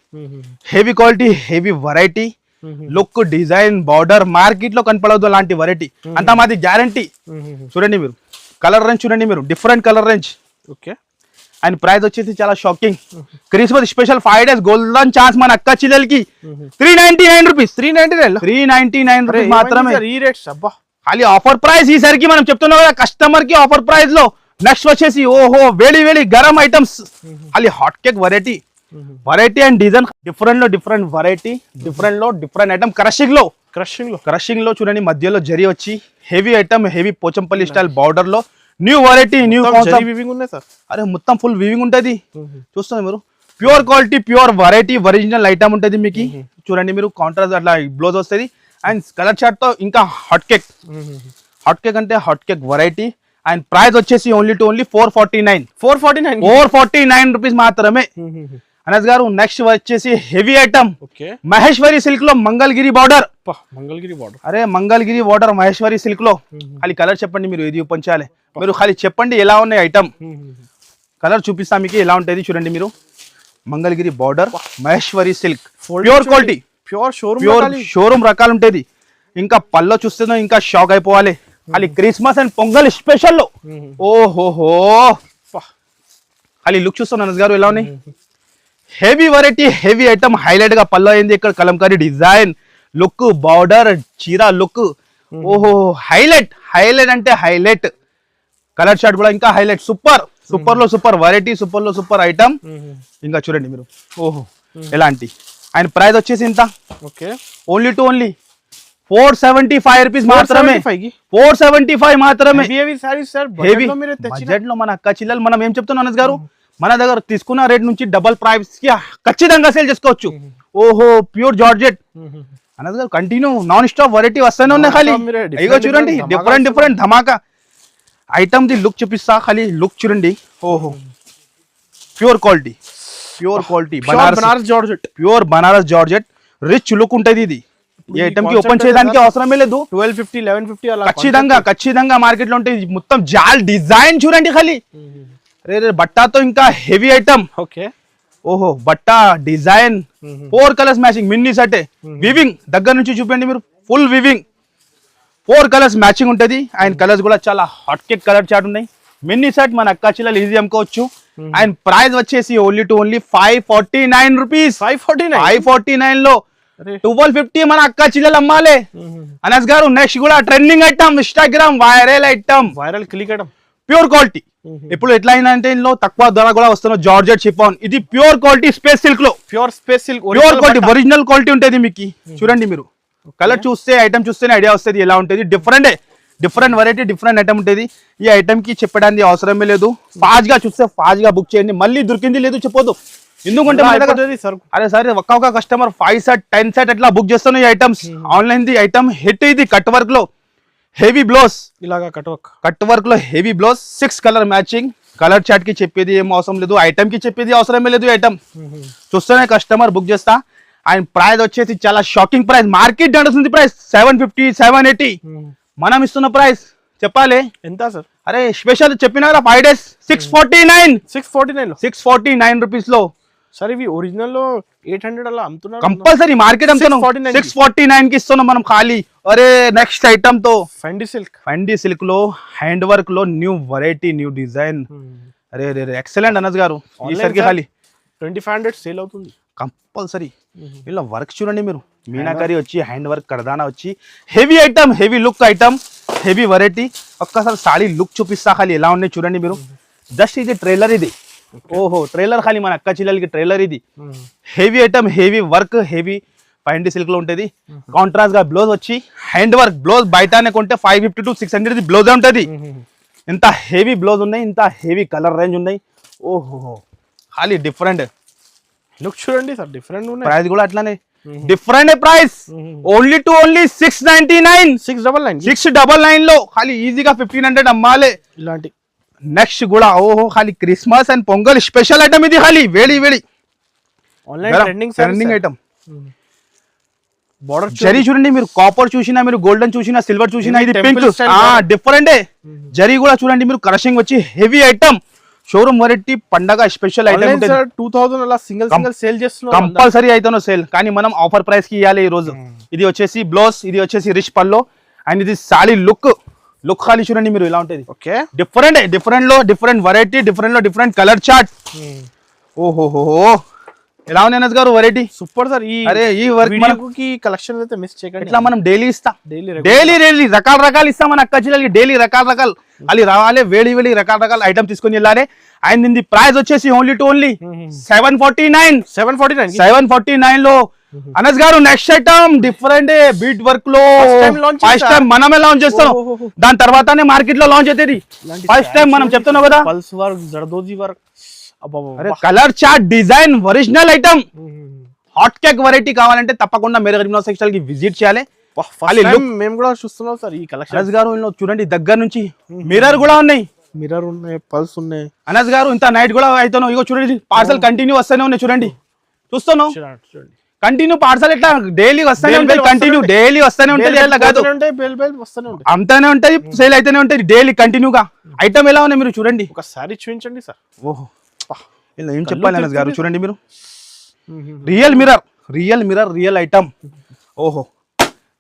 Heavy quality, heavy variety, look, design, border market లో కనపడదు అలాంటి వెరైటీ. అంతా మాది గ్యారంటీ. చూడండి మీరు కలర్ రేంజ్ చూడండి మీరు, different colour range. Okay. And price వచ్చేసి చాలా shocking. Christmas special 5 days golden chance మన అక్క చెల్లెలకి 399 రూపీస్. 399 రూపీస్ మాత్రమే. ఖాళీ ఆఫర్ ప్రైస్ ఈసారికి మనం చెప్తున్నాం కదా కస్టమర్ కి ఆఫర్ ప్రైస్ లో. నెక్స్ట్ వచ్చేసి ఓహో వేడి గరం ఐటమ్స్. ఖాళీ hot cake variety and design, different variety, different item. Crushing లో చూడండి మధ్యలో జరీ వచ్చి heavy item, heavy Pochampally style border లో న్యూ వెరైటీ, న్యూ కాన్సెప్ట్. అరే మొత్తం ఫుల్ వీవింగ్ ఉంటది. చూస్తున్నారు మీరు pure quality, pure variety, original item ఉంటది మీకు. చూడండి మీరు కాంట్రాస్ట్ అట్లా బ్లౌజ్ వస్తుంది. అండ్ కలర్ చార్ట్ తో ఇంకా హాట్ కేక్ అంటే hot cake variety. And price వచ్చేసి ఓన్లీ 449 రూపీస్ మాత్రమే. అనస్ గారు నెక్స్ట్ వచ్చేసి హెవీ ఐటమ్ మహేశ్వరి సిల్క్ లో మంగళగిరి బార్డర్. అరే మంగళగిరి బార్డర్ మహేశ్వరి సిల్క్ లో. ఖాళీ కలర్ చెప్పండి మీరు, ఏది ఓపెన్ చేయాలి మీరు. ఖాళీ చెప్పండి ఎలా ఉన్నాయి ఐటమ్, కలర్ చూపిస్తా మీకు ఎలా ఉంటుంది. చూడండి మీరు Mangalagiri border Maheshwari silk, pure quality, pure showroom రకాలు ఉంటుంది. ఇంకా పల్లో చూస్తున్నా ఇంకా షాక్ అయిపోవాలి. ఖాళీ క్రిస్మస్ అండ్ పొంగల్ స్పెషల్ లో ఓహోహో. ఖాళీ లుక్ చూస్తున్నా గారు ఎలా ఉన్నాయి. Heavy variety, heavy item, highlight గా పల్లో అయింది. ఇక్కడ కలంకారీ డిజైన్, లుక్, బార్డర్, చీర లుక్. ఓహో హైలైట్ అంటే హైలైట్. కలర్ షార్ట్ కూడా ఇంకా హైలైట్. సూపర్ లో సూపర్ వెరైటీ, సూపర్ ఐటమ్. ఇంకా చూడండి మీరు ఓహో ఎలాంటి. అండ్ ప్రైస్ వచ్చేసి ఇంత ఓన్లీ 475 రూపీస్ మాత్రమే. 475 మాత్రమే. బడ్జెట్ లో మన అక్క చిల్లలు మనం ఏం చెప్తున్నాం అనస్ గారు, మన దగ్గర తీసుకున్న రేట్ నుంచి డబల్ ప్రైస్ కి ఖచ్చితంగా సేల్ చేసుకోవచ్చు. ఓహో ప్యూర్ జార్జెట్ అనస్ గారు. కంటిన్యూ నాన్ స్టాప్ వెరైటీ వస్తూనే ఉన్నాయి. ఖాళీ ఇగో చూడండి different Dhamaka item the look చూపిస్తా. ఖాళీ లుక్ చూడండి. ఓహో pure quality Banaras georgette rich look ఉంటది. ఇది ఈ ఐటమ్ కి ఓపెన్ చేయడానికి అవసరమే లేదు. 1250 1150 అలా ఖచ్చితంగా మార్కెట్ లో ఉంటే మొత్తం జాల్ డిజైన్ చూడండి. ఖాళీ రే బట్టాతో ఇంకా హెవీ ఐటమ్. ఓహో బట్టా design 4 colours matching, mini set, weaving దగ్గర నుంచి చూపండి మీరు. ఫుల్ వివింగ్ 4 కలర్స్ మ్యాచింగ్ ఉంటది. అండ్ కలర్స్ కూడా చాలా హాట్ కేక్ కలర్ చాట్ ఉన్నాయి. మిన్నీ సెట్ మన అక్క చిల్లలు ఈజీ అమ్ముకోవచ్చు. అండ్ ప్రైస్ వచ్చేసి ఓన్లీ 549 రూపీస్. 549 లో 1250 మన అక్క చిల్లలు అమ్మాలి. అనస్ గారు నెక్స్ట్ కూడా trending item, Instagram viral click item, pure quality. ఇప్పుడు ఎట్లా అంటే ఇందులో తక్కువ ధర కూడా వస్తున్న జార్జెట్ షిఫాన్. ఇది ప్యూర్ క్వాలిటీ స్పేస్ సిల్క్ లో, ప్యూర్ క్వాలిటీ ఒరిజినల్ క్వాలిటీ ఉంటుంది మీకు. చూడండి మీరు కలర్ చూస్తే ఐటమ్ చూస్తేనే ఐడియా వస్తుంది ఎలా ఉంటుంది. డిఫరెంట్ వెరైటీ, డిఫరెంట్ ఐటమ్ ఉంటుంది. ఈ ఐటమ్ కి చెప్పడానికి అవసరమే లేదు. ఫాస్ట్ గా చూస్తే ఫాస్ట్ గా బుక్ చేయండి. మళ్ళీ దొరికింది లేదు చెప్పొద్దు. ఎందుకంటే అరే సరే ఒక్క కస్టమర్ 5 సెట్ 10 సెట్ అట్లా బుక్ చేస్తున్నాయి ఈ items. Online the item hit. ఇది కట్ వర్క్ లో హెవీ బ్లౌజ్, ఇలాగా కట్ వర్క్ లో heavy blouse, 6 colour matching. Colour chart కి చెప్పేది ఏం అవసరం లేదు, ఐటమ్ కి చెప్పేది అవసరమే లేదు. ఐటమ్ చూస్తేనే కస్టమర్ బుక్ చేస్తా. అండ్ ప్రైస్ వచ్చేసి చాలా షాకింగ్ ప్రైస్. మార్కెట్ నడుస్తుంది ప్రైస్ 750 780. మనం ఇస్తున్న ప్రైస్ చెప్పాలి ఎంత సార్? అరే స్పెషల్ చెప్పినా 5 days 649 649 లో 649 రూపీస్ లో సార్ ఇవి ఒరిజినల్ లో 800 అలా అమ్ముతున్నారు కంపల్సరీ మార్కెట్ అమ్ముతున్నాం 649 కి ఇస్తున్నాం మనం ఖాళీ. అరే నెక్స్ట్ ఐటమ్ తో ఫెండీ సిల్క్ లో హ్యాండ్ వర్క్ లో న్యూ వెరైటీ న్యూ డిజైన్. అరే అరే ఎక్సలెంట్ అనస్ గారు ఈసారికి ఖాళీ 2500 సేల్ అవుతుంది కంపల్సరీ. ఇలా వర్క్ చూడండి మీరు, మీనాకరీ వచ్చి హ్యాండ్ వర్క్ కర్దానా వచ్చి heavy item, heavy look item, heavy variety. ఒక్కసారి సాడీ లుక్ చూపిస్తా ఖాళీ ఎలా ఉన్నాయి చూడండి మీరు. జస్ట్ ఇది ట్రైలర్ ఇది, ఓహో ట్రైలర్ ఖాళీ మన అక్క చిల్లలకి ట్రైలర్ ఇది. Heavy item, heavy work, heavy ఫైండీ సిల్క్ లో ఉంటది. కాంట్రాస్ట్ గా బ్లౌజ్ వచ్చి హ్యాండ్ వర్క్ బ్లౌజ్ బయటనే కొంటే 550 to 600 బ్లౌజ్ ఉంటది. ఇంత హెవీ బ్లౌజ్ ఉన్నాయి, ఇంత హెవీ కలర్ రేంజ్ ఉన్నాయి. ఓహో ఖాళీ డిఫరెంట్ లుక్ చూడండి సార్, డిఫరెంట్ ఉన్నాయి. ప్రైస్ కూడా అట్లానే different price, only to only 699 699 లో ఖాళీ ఈజీగా 1500 అమ్మాలి ఇలాంటి. నెక్స్ట్ కూడా ఓహో ఖాళీ Christmas and pongal special item ఇది ఖాళీ వేడి వేడి online trending item. Border zari చూడండి మీరు, కాపర్ చూసినా మీరు, గోల్డెన్ చూసినా, సిల్వర్ చూసినా, ఇది పింక్ డిఫరెంట్. జరీ కూడా చూడండి మీరు, కరషింగ్ వచ్చి హెవీ ఐటమ్, షోరూమ్ వెరైటీ, పండగ స్పెషల్ ఐటమ్ 2000 అలా సింగిల్ సేల్ చేస్తున్నారు కంపల్సరీ అయితే సేల్. కానీ మనం ఆఫర్ ప్రైస్ కి ఇవ్వాలి ఈ రోజు. ఇది వచ్చేసి బ్లౌజ్, ఇది వచ్చేసి రిచ్ పల్లో, అండ్ ఇది సాలీ లుక్ ఖాళీ చూడండి మీరు ఇలా ఉంటుంది. ఓకే డిఫరెంట్ లో డిఫరెంట్ వెరైటీ, డిఫరెంట్ లో డిఫరెంట్ కలర్ చార్ట్. ఓహోహో ఎలా ఉన్నాయి అనస్ గారు వెరైటీ సూపర్ సార్. ఈ వర్క్ మనకి కలెక్షన్ అయితే మిస్ చేయకండి. ఇట్లా మనం డైలీ ఇస్తాం, డైలీ రకాలు ఇస్తాం మన అక్క చిల్లలకి. డైలీ రకాలు అది రావాలి, వేడి వేడి రకాల ఐటమ్ తీసుకొని వెళ్ళాలి. అండ్ దీని ప్రైస్ వచ్చేసి ఓన్లీ టు ఓన్లీ 749 లో. అనస్ గారు next item different bead work లో ఫస్ట్ టైం మనమే లాంచ్ చేస్తాం. దాని తర్వాతనే మార్కెట్ లో లాంచ్ అవుతుంది. ఫస్ట్ టైం మనం చెప్తున్నాం కదా. Pulse work, zardozi work, colour chart design original item. Hot cake variety కావాలంటే తప్పకుండా మేరే గరీబ్ నవాజ్ టెక్స్టైల్ కి విజిట్ చేయాలి. మేము కూడా చూస్తున్నాం సార్ ఈ కలెక్షన్. అనస్ గారు చూడండి దగ్గర నుంచి మిర్రర్ కూడా ఉన్నాయి, పల్స్ ఉన్నాయి. అనస్ గారు ఇంత నైట్ కూడా అవుతాను. ఇగో చూడండి పార్సల్ కంటిన్యూ వస్తూనే ఉన్నాయి, చూడండి చూస్తున్నాం కంటిన్యూ పార్సల్ ఎట్లా డైలీ వస్తూనే ఉంటాయి, కంటిన్యూ డైలీ వస్తూనే ఉంటాయి. ఎట్లా కాదు అంతానే ఉంటాయి, సేల్ అయితేనే ఉంటాయి డైలీ కంటిన్యూగా. ఐటమ్ ఎలా ఉన్నాయి మీరు చూడండి ఒకసారి చూపించండి సార్. ఓహో ఇలా ఏం చెప్పాలి అనస్ గారు చూడండి మీరు. Real item. ఓహో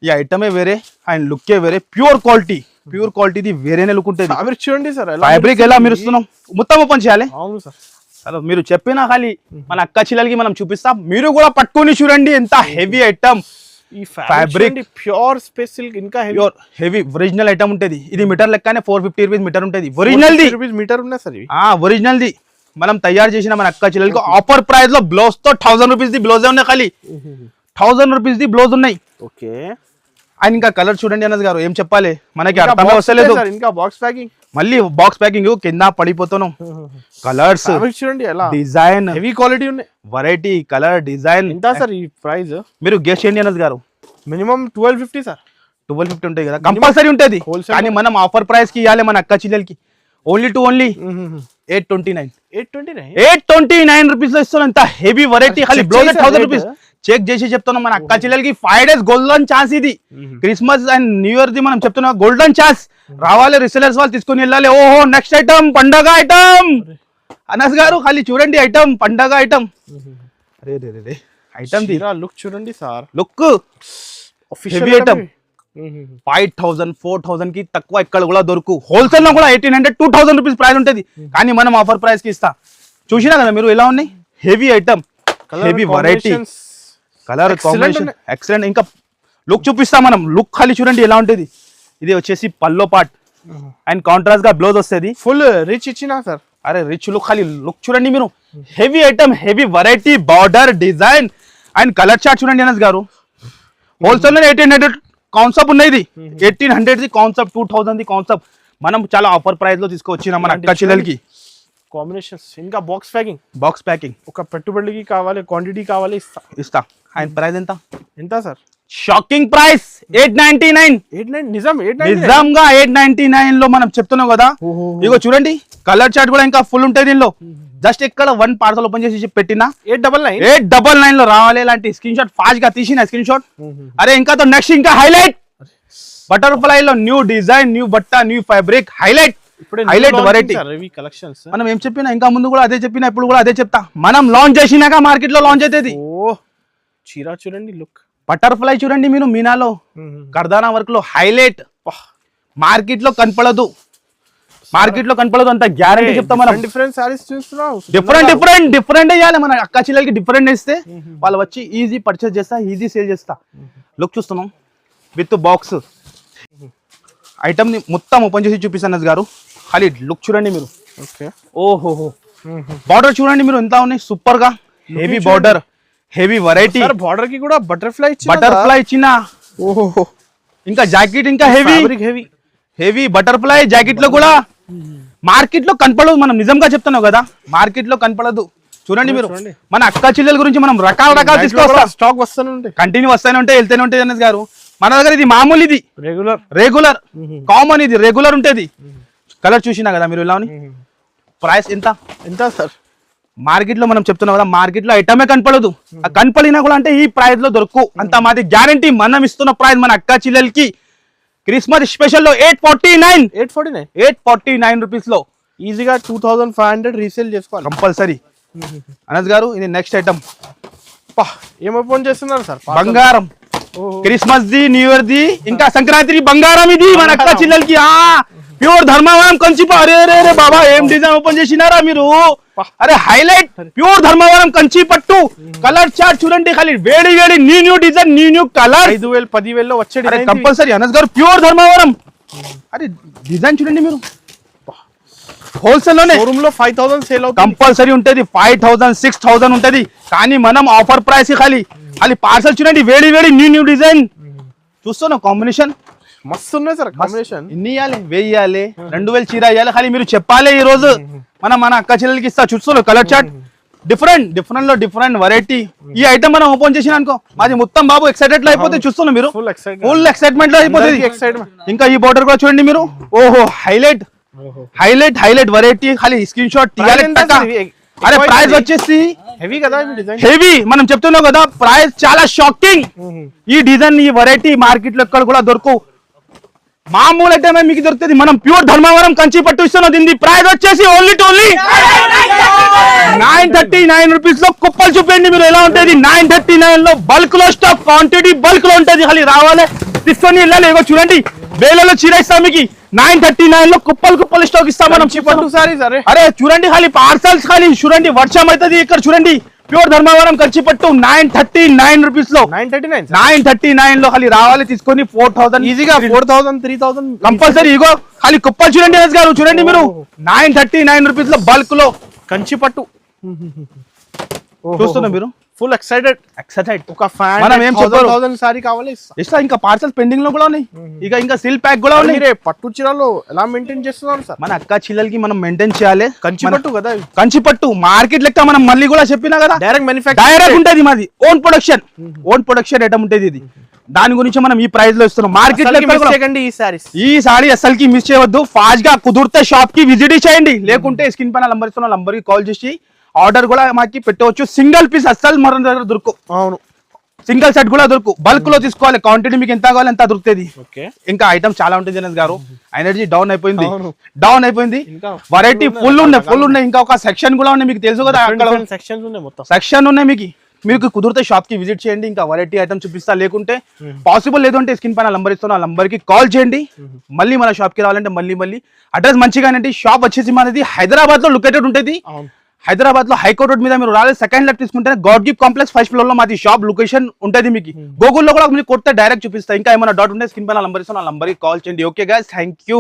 ఈ ఐటమే వేరే అండ్ లుక్కే వేరే, ప్యూర్ క్వాలిటీ వేరేనే లుక్ ఉంటుంది. చూడండి సార్ ఫ్యాబ్రిక్ ఎలా మీరు ఇస్తున్నాం మొత్తం ఓపెన్ చేయాలి. అవును సార్. అలా మీరు చెప్పినా ఖాళీ మన అక్క చిల్లలకి మనం చూపిస్తాం, మీరు కూడా పట్టుకొని చూడండి ఎంత హెవీ ఐటమ్. ఈ ఫ్యాబ్రిక్ ప్యూర్ స్పెషల్ ఇంకా హెవీ ఒరిజినల్ ఐటమ్ ఉంటుంది. ఇది మీటర్ లెక్కనే 450 రూపీస్ మీటర్ ఉంటుంది. ఒరిజినల్ మీటర్ ఉన్నాయి సార్. ఒరిజినల్ ది మనం తయారు చేసిన మన అక్క చిల్లలకి ఆఫర్ ప్రైస్ లో బ్లౌజ్ తో 1000 రూపీస్ ది బ్లౌజ్ ఉన్నాయి ఖాళీ 1000 రూపీస్ ది బ్లౌజ్ ఉన్నాయి. ఓకే అండ్ ఇంకా కలర్ చూడండి అనస్ గారు ఏం చెప్పాలి మనకి అర్థమే వస్తలేదు. ఇంకా బాక్స్ ప్యాకింగ్, మళ్ళీ బాక్స్ ప్యాకింగ్ కింద పడిపోతున్నాం. కలర్స్ చూడండి ఎలా డిజైన్ హెవీ క్వాలిటీ ఉన్నాయి, వెరైటీ కలర్ డిజైన్. ఎంత సార్ ఈ ప్రైస్ మీరు గెస్ చేయండి అనస్ గారు. Minimum 1250 sir. 1250 ఉంటాయి కదా కంపల్సరీ ఉంటుంది. కానీ మనం ఆఫర్ ప్రైస్ కి ఇవ్వాలి మన అక్క చిల్లలకి. ఓన్లీ 829 రూపీస్ లో ఇస్తున్నాం. ఇంత హెవీ వెరైటీ ఖాళీ బ్లౌజ్ 1000 రూపీస్. చెక్ చేసి చెప్తున్నాం మన అక్క చిల్లలకి 5 days గోల్డెన్ ఛాన్స్. ఇది Christmas and new year the మనం చెప్తున్నాం గోల్డెన్ ఛాన్స్. రావాలి రిసెలర్స్ వాళ్ళు తీసుకొని వెళ్ళాలి. ఓహో నెక్స్ట్ ఐటమ్ పండగ ఐటమ్ అనస్ గారు ఖాళీ చూడండి ఐటమ్ పండగ ఐటమ్. ఐటమ్ లుక్ చూడండి సార్, లుక్ హెవీ ఐటమ్. 5000 4000 కి తక్కువ ఇక్కడ కూడా దొరుకు. హోల్సేల్ లో కూడా 1800 2000 రూపీస్ ప్రైస్ ఉంటుంది. కానీ మనం ఆఫర్ ప్రైస్ కి ఇస్తా. చూసినా కదా మీరు ఎలా ఉన్నాయి heavy item, heavy variety, colour combination excellent. ఇంకా లుక్ చూపిస్తా మనం. లుక్ ఖాళీ చూడండి ఎలా ఉంటుంది. ఇది వచ్చేసి పల్లో పార్ట్ అండ్ కాంట్రాస్ట్ గా బ్లౌజ్ వస్తుంది. ఫుల్ రిచ్ ఇచ్చినా సార్. అరే రిచ్ లుక్ ఖాళీ లుక్ చూడండి మీరు. Heavy item, heavy variety, border design and colour chart చూడండి అనస్ గారు. హోల్సేల్ లో 1800 కాన్సెప్ట్ ఉన్నాయి. ఇది 1800 ది కాన్సెప్ట్, 2000 ది కాన్సెప్ట్. మనం చాలా ఆఫర్ ప్రైస్ లో తీసుకొచ్చినా మన అక్క చిల్లలకి. కాంబినేషన్స్ ఇంకా బాక్స్ ప్యాకింగ్ ఒక పెట్టుబడికి కావాలి, క్వాంటిటీ కావాలి ఇస్తా. ఆయన ప్రైస్ ఎంత సార్? Shocking price 899. నిజంగా 899 లో మనం చెప్తున్నాం కదా. ఇగో చూడండి కలర్ చార్ట్ కూడా ఇంకా ఫుల్ ఉంటుంది దీనిలో. జస్ట్ ఇక్కడ 1 పార్సల్ ఓపెన్ చేసి పెట్టినా 899 లో రావాలి. ఇలాంటి స్క్రీన్ షాట్ ఫాస్ట్ గా తీసిన స్క్రీన్ షాట్. అరే ఇంకా నెక్స్ట్ ఇంకా హైలైట్ బటర్ఫ్లై లో న్యూ డిజైన్, న్యూ బట్ట, న్యూ ఫ్యాబ్రిక్ హైలైట్. ఇప్పుడే హైలైట్ వెరైటీ. రవి కలెక్షన్స్ మనం ఏం చెప్పినా ఇంకా ముందు కూడా అదే చెప్పినా ఇప్పుడు కూడా అదే చెప్తా. మనం లాంచ్ చేసినాక మార్కెట్ లో లాంచ్ అవుతుంది. ఓ చీర చూడండి లుక్, బటర్ఫ్లై చూడండి మీరు మీనాలో కర్దానా వర్క్ లో హైలైట్. మార్కెట్ లో కనపడదు, మార్కెట్ లో కనపడదు అంత గ్యారంటీ చెప్తా. మనం డిఫరెంట్ సారీస్ చూస్తున్నాం, డిఫరెంట్ వేయాలి మన అక్క చెల్లెలకి. డిఫరెంట్ ఇస్తే వాళ్ళు వచ్చి ఈజీ పర్చేస్ చేస్తా, ఈజీ సేల్ చేస్తా. లుక్ చూస్తున్నాం విత్ బాక్స్ ఐటమ్ ని మొత్తం ఓపెన్ చేసి చూపిస్తాను నజ్ గారు. ఖాళీ లుక్ చూడండి మీరు. ఓహో బార్డర్ చూడండి మీరు ఎంత ఉన్నాయి, సూపర్ గా heavy border, heavy variety. Border కి కూడా బటర్ఫ్లై ఇచ్చిన. ఓహో ఇంకా జాకెట్ ఇంకా heavy heavy heavy butterfly jacket లో కూడా మార్కెట్ లో కనపడదు. మనం నిజంగా చెప్తున్నావు కదా, మార్కెట్ లో కనపడదు. చూడండి మీరు మన అక్క చెల్లెల గురించి మనం రకాలు తీసుకొస్తాం. స్టాక్ వస్తూనే ఉంటాయి, కంటిన్యూ వస్తూనే ఉంటాయి, వెళ్తూనే ఉంటాయి అన్నది గారు. మన దగ్గర ఇది మామూలు, ఇది రెగ్యులర్ కామన్, ఇది రెగ్యులర్ ఉంటుంది. కలర్ చూసినా కదా మీరు ఇలా. ప్రైస్ ఎంత సార్? మార్కెట్ లో మనం చెప్తున్నాం కదా, మార్కెట్ లో ఐటమే కనపడదు. కనపడినా కూడా అంటే ఈ ప్రైస్ లో దొరకు అంత మాది గ్యారంటీ. మనం ఇస్తున్న ప్రైస్ మన అక్క చెల్లెలకి క్రిస్మస్ స్పెషల్ లో 849 రూపీస్ లో ఈజీగా 2500 రీసేల్ చేసుకోవాలి కంపల్సరీ. అనస్ గారు ఇది నెక్స్ట్ ఐటమ్. ఏం ఓపెన్ చేస్తున్నారు సార్? బంగారం, Christmas the, new year the, ఇంకా సంక్రాంతి బంగారం. ఇది మన అక్క చెల్లెలకి ప్యూర్ ధర్మవరం కంచిపట్టు. అరే అరే అరే బాబా ఏం డిజైన్ ఓపెన్ చేసినారా మీరు? అరే హైలైట్ ప్యూర్ ధర్మవరం కంచిపట్టు. కలర్ చార్ట్ చూడండి, ఖాళీ వేడి వేడి న్యూ డిజైన్, న్యూ కలర్. 5000 10,000 లో వచ్చే కంపల్సరీ. అనస్ గారు ప్యూర్ ధర్మవరం. అరే డిజైన్ చూడండి మీరు. హోల్సేల్ లోనే షోరూమ్ లో 5000 సేల్ అవుతుంది, కంపల్సరీ ఉంటది. 5000 6000 ఉంటది. కానీ మనం ఆఫర్ ప్రైస్ ఖాళీ పార్సల్ చూడండి, వేడి వేడి న్యూ డిజైన్. చూస్తున్నా కాంబినేషన్ మస్తు ఉన్నాయి సార్. కాంబినేషన్ ఇన్ని ఇవ్వాలి, 1000 ఇవ్వాలి, 2000 చీర ఇవ్వాలి. ఖాళీ మీరు చెప్పాలి ఈ రోజు మన అక్క చెల్లెలకి ఇస్తా. చూస్తున్నా కలర్ చార్ట్ డిఫరెంట్ లో డిఫరెంట్ వెరైటీ. ఈ ఐటమ్ మనం ఓపెన్ చేసిన అనుకో మాది మొత్తం బాబు ఎక్సైటెడ్ లో అయిపోతే. చూస్తున్నా మీరు ఫుల్ ఎక్సైట్మెంట్ లో అయిపోతుంది. ఇంకా ఈ బోర్డర్ కూడా చూడండి మీరు. ఓహో హైలైట్ వెరైటీ. ఖాళీ స్క్రీన్ షాట్ తీయాలి. అరే ప్రైస్ వచ్చేసి హెవీ కదా, హెవీ. మనం చెప్తున్నాం కదా ప్రైస్ చాలా షాకింగ్. ఈ డిజైన్ ఈ వెరైటీ మార్కెట్ లో ఎక్కడ కూడా దొరకవు. మామూలు ఐటమే మీకు దొరుకుతుంది. మనం ప్యూర్ ధర్మవరం కంచిపట్టు ఇస్తున్నాం. దీని ప్రైస్ వచ్చేసి ఓన్లీ 939 రూపీస్ లో కుప్పలు చూపండి మీరు ఎలా ఉంటుంది. 939 లో బల్క్ లో స్టాక్, క్వాంటిటీ బల్క్ లో ఉంటుంది. ఖాళీ రావాలి తీసుకొని వెళ్ళాలి. ఏగో చూడండి వేలలో చీర ఇస్తాం మీకు. 939 లో కుప్పలు స్టాక్ ఇస్తాం మనం. అరే చూడండి ఖాళీ పార్సల్స్ ఖాళీ చూడండి, వర్షం అవుతుంది ఇక్కడ. చూడండి ప్యూర్ ధర్మవరం కంచిపట్టు 939 రూపీస్ లో. 939 లో ఖాళీ రావాలి తీసుకొని 4000 ఈజీగా 4000 3000 కంపల్సరీ. ఇగో ఖాళీ కుప్పలు చూడండి అనస్ గారు. చూడండి మీరు 939 రూపీస్ లో బల్క్ లో కంచిపట్టు చూస్తున్నా మీరు. Full excited. ఒక ఫ్యాన్ మనం ఏం చెప్పారు 1000 సారీ కావాలి ఇస్తా. ఇంకా పార్సల్ పెండింగ్ లో కూడా ఉన్నాయి. ఇంకా సీల్ ప్యాక్ కూడా ఉన్నాయి. పట్టు చీరలో ఎలా మెయింటైన్ చేస్తున్నారు సార్? మన అక్క చిల్లలకి మనం మెయింటైన్ చేయాలి. కంచిపట్టు కదా, కంచిపట్టు మార్కెట్ లెక్క. మనం మళ్ళీ కూడా చెప్పినా కదా, డైరెక్ట్ ఉంటది మాది. ఓన్ ప్రొడక్షన్ ఐటమ్ ఉంటది ఇది. దాని గురించి మనం ఈ ప్రైస్ లో ఇస్తున్నాం. మార్కెట్ ఈ సారీ అసలుకి మిస్ చేయవద్దు. ఫాస్ట్ గా కుదిరితే షాప్ కి విజిట్ చేయండి, లేకుంటే స్క్రీన్ పైన నంబర్ ఇస్తున్న నంబర్ కి కాల్ చేసి ఆర్డర్ కూడా మాకి పెట్టవచ్చు. సింగిల్ పీస్ అస్సలు మన దగ్గర దొరుకు. అవును, సింగిల్ సెట్ కూడా దొరుకు. బల్క్ లో తీసుకోవాలి, క్వాంటిటీ మీకు ఎంత కావాలి ఎంత దొరుకుతుంది. ఇంకా ఐటమ్ చాలా ఉంటుంది జనస్ గారు. ఎనర్జీ డౌన్ అయిపోయింది. వెరైటీ ఫుల్ ఉన్నాయి. ఇంకా ఒక సెక్షన్ కూడా ఉన్నాయి, మీకు తెలుసు కదా. సెక్షన్ ఉన్నాయి మీకు కుదిరితే షాప్ కి విజిట్ చేయండి. ఇంకా వెరైటీ ఐటమ్ చూపిస్తా, లేకుంటే పాసిబుల్ లేదంటే స్క్రీన్ పైన నంబర్ ఇస్తున్నా ఆ నంబర్ కి కాల్ చేయండి. మళ్ళీ మన షాప్ కి రావాలంటే మళ్ళీ అడ్రస్ మంచిగానండి. షాప్ వచ్చేసి మనది హైదరాబాద్ లో లొకేటెడ్ ఉంటుంది. హైదరాబాద్ లో హైకోర్ట్ రోడ్ మీద మీరు రాలేదు, సెకండ్ లెఫ్ట్ తీసుకుంటే God gift complex first floor లో మాది షాప్ లొకేషన్ ఉంటుంది. మీకు గూగుల్లో కూడా మీకు కొడితే డైరెక్ట్ చూపిస్తా. ఇంకా ఏమైనా డౌట్ ఉంటే స్క్రీన్ పైన నంబర్ ఇస్తున్నా ఆ నంబర్ కి కాల్ చేయండి. Okay guys, thank you.